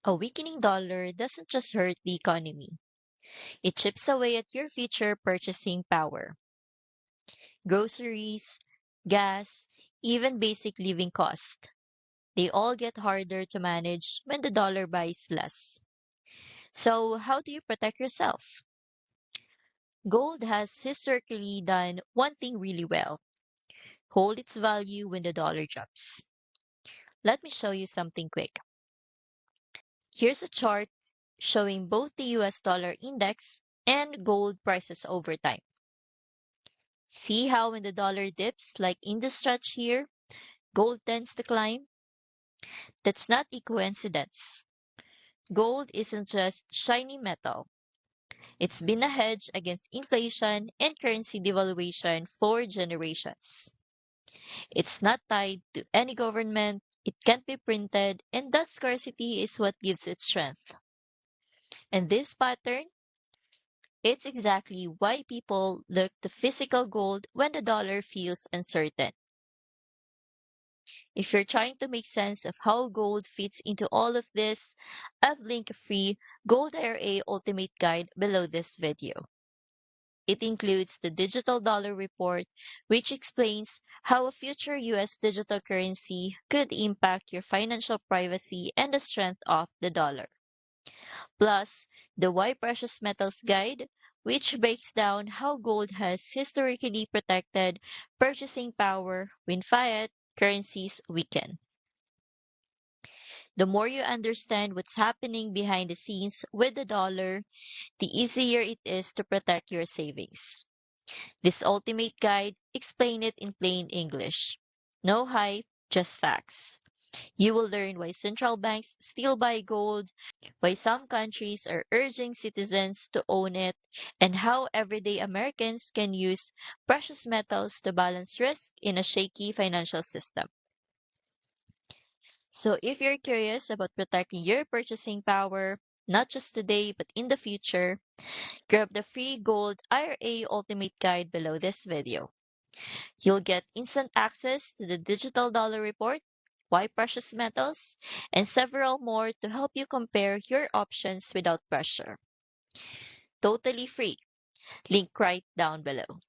A weakening dollar doesn't just hurt the economy, it chips away at your future purchasing power. Groceries, gas, even basic living costs. They all get harder to manage when the dollar buys less. So, how do you protect yourself? Gold has historically done one thing really well: hold its value when the dollar drops. Let me show you something quick. Here's a chart showing both the US dollar index and gold prices over time. See how when the dollar dips, like in the stretch here, gold tends to climb? That's not a coincidence. Gold isn't just shiny metal. It's been a hedge against inflation and currency devaluation for generations. It's not tied to any government, it can't be printed, and that scarcity is what gives it strength. And this pattern, it's exactly why people look to physical gold when the dollar feels uncertain. If you're trying to make sense of how gold fits into all of this, I've linked a free Gold IRA Ultimate Guide below this video. It includes the Digital Dollar Report, which explains how a future US digital currency could impact your financial privacy and the strength of the dollar. Plus, the Why Precious Metals Guide, which breaks down how gold has historically protected purchasing power when fiat currencies weaken. The more you understand what's happening behind the scenes with the dollar, the easier it is to protect your savings. This ultimate guide explains it in plain English. No hype, just facts. You will learn why central banks still buy gold, why some countries are urging citizens to own it, and how everyday Americans can use precious metals to balance risk in a shaky financial system. So if you're curious about protecting your purchasing power, not just today but in the future, grab the free Gold IRA Ultimate Guide below this video. You'll get instant access to the Digital Dollar Report, Why Precious Metals, and several more to help you compare your options without pressure. Totally free. Link right down below.